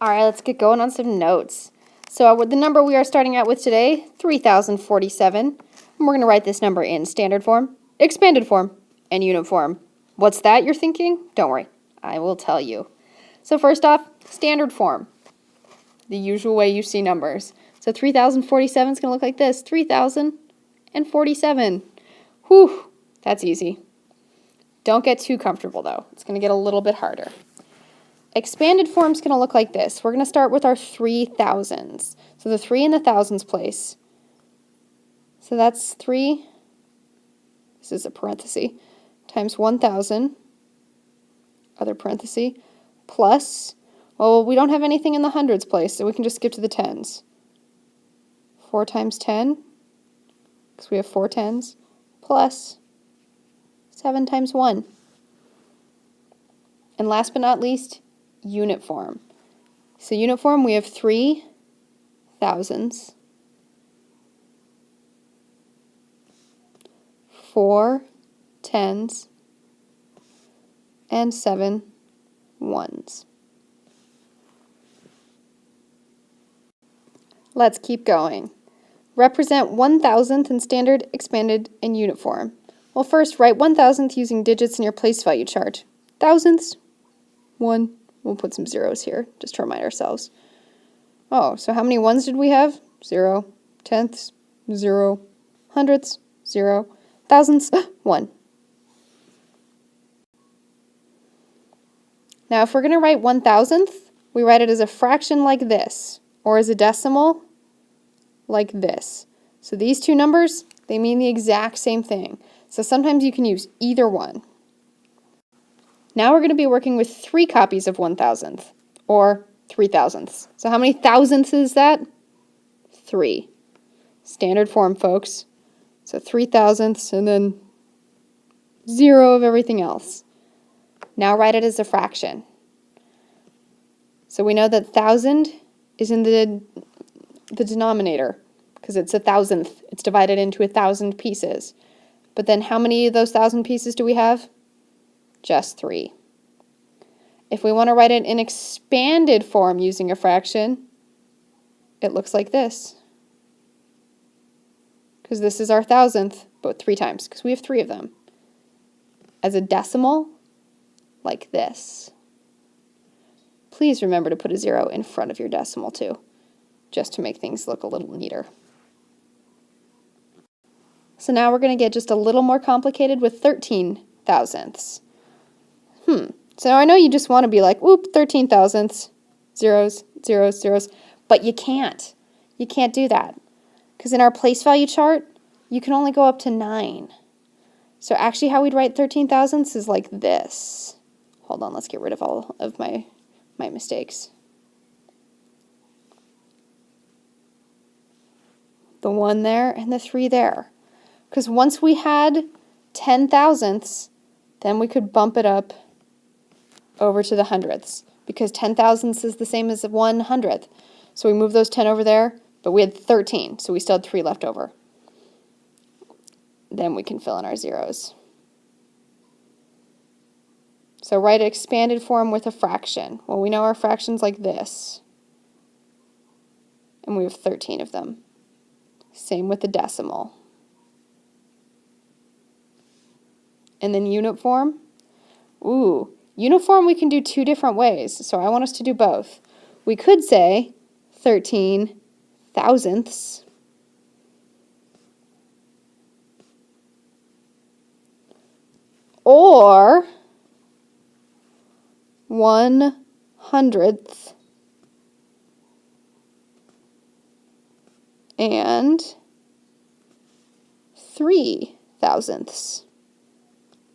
All right, let's get going on some notes. So the number we are starting out with today, 3047. And we're going to write this number in standard form, expanded form, and unit form. What's that, you're thinking? Don't worry, I will tell you. So first off, standard form, the usual way you see numbers. So 3047 is going to look like this, 3047. Whew, that's easy. Don't get too comfortable though. It's going to get a little bit harder. Expanded form is going to look like this. We're going to start with our 3000s. So the 3 in the thousands place. So that's 3, this is a parenthesis, times 1000, other parenthesis, plus, well, we don't have anything in the hundreds place, so we can just skip to the tens. 4 times 10, because we have 4 tens, plus 7 times 1. And last but not least, unit form. So unit form, we have 3 thousands, 4 tens, and 7 ones. Let's keep going. Represent 1,000th in standard, expanded, and unit form. Well, first, write 1,000th using digits in your place value chart. Thousandths, 1. We'll put some zeros here, just to remind ourselves. Oh, so how many ones did we have? 0. Tenths, 0. Hundredths, 0. Thousandths, 1. Now, if we're going to write 1,000th, we write it as a fraction like this, or as a decimal like this. So these two numbers, they mean the exact same thing. So sometimes you can use either one. Now we're going to be working with 3 copies of 1,000th, or 3 thousandths. So how many thousandths is that? 3. Standard form, folks. So 3 thousandths and then 0 of everything else. Now write it as a fraction. So we know that 1,000 is in the denominator because it's 1,000th. It's divided into 1,000 pieces. But then how many of those 1,000 pieces do we have? Just 3. If we want to write it in expanded form using a fraction, it looks like this. Because this is our 1,000th, but 3 times, because we have 3 of them. As a decimal, like this. Please remember to put a 0 in front of your decimal too, just to make things look a little neater. So now we're going to get just a little more complicated with 13 thousandths. So I know you just want to be like, whoop, 13 thousandths, zeros, zeros, zeros, but you can't. You can't do that. Because in our place value chart, you can only go up to 9. So actually how we'd write 13 thousandths is like this. Hold on, let's get rid of all of my mistakes. The 1 there and the 3 there. Because once we had 10 thousandths, then we could bump it up over to the hundredths. Because 10 thousandths is the same as 1/100th. So we move those 10 over there, but we had 13, so we still had 3 left over. Then we can fill in our zeros. So write expanded form with a fraction. Well, we know our fractions like this. And we have 13 of them. Same with the decimal. And then unit form. Ooh, unit form we can do 2 different ways, so I want us to do both. We could say 13 thousandths. Or 1/100th and 3 thousandths.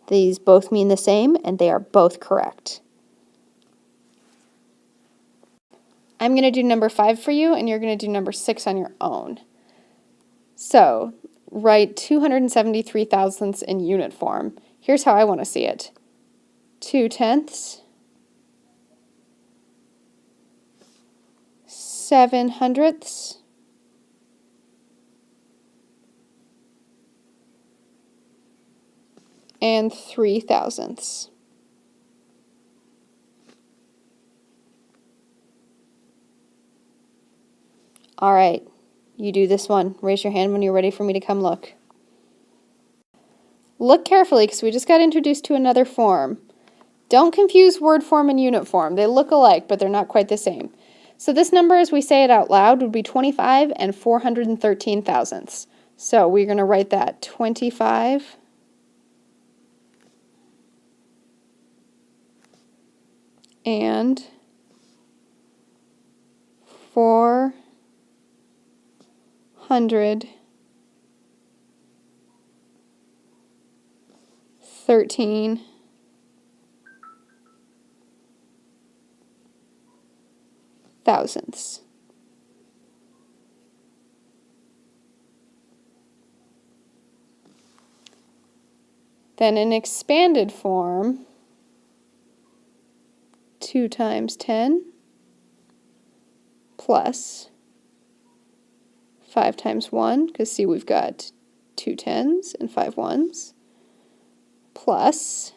These both mean the same, and they are both correct. I'm going to do number 5 for you, and you're going to do number 6 on your own. So, write 273 thousandths in unit form. Here's how I want to see it. 2 tenths, 7 hundredths, and 3 thousandths. All right, you do this one. Raise your hand when you're ready for me to come look. Look carefully because we just got introduced to another form. Don't confuse word form and unit form. They look alike, but they're not quite the same. So this number, as we say it out loud, would be 25 and 413 thousandths. So we're going to write that 25 and 413 thousandths. Then in expanded form, 2 times 10 plus 5 times 1, because see we've got 2 10s and 5 1s, plus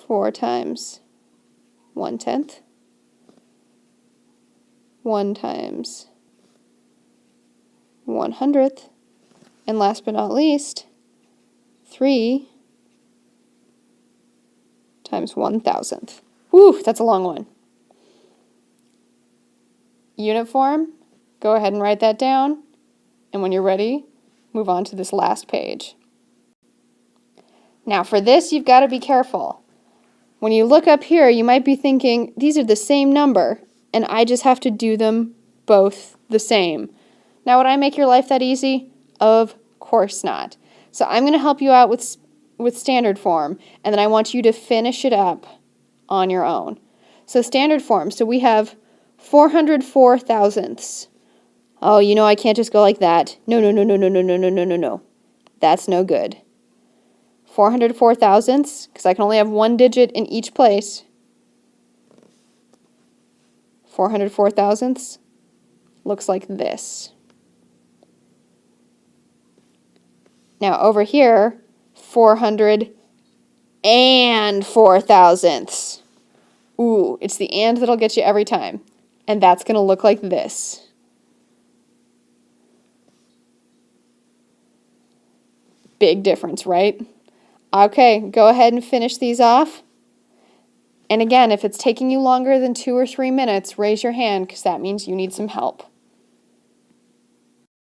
4 times 1/10, 1 times 1/100th, and last but not least, 3 times 1,000th. Whew, that's a long one. Unit form, go ahead and write that down, and when you're ready, move on to this last page. Now for this, you've got to be careful. When you look up here, you might be thinking, these are the same number, and I just have to do them both the same. Now, would I make your life that easy? Of course not. So I'm going to help you out with standard form, and then I want you to finish it up on your own. So standard form, so we have 404 thousandths. Oh, you know I can't just go like that. No. That's no good. 404 thousandths, because I can only have one digit in each place. 404 thousandths looks like this. Now over here, 404 thousandths. Ooh, it's the and that'll get you every time. And that's going to look like this. Big difference, right? Okay, go ahead and finish these off. And again, if it's taking you longer than 2 or 3 minutes, raise your hand because that means you need some help.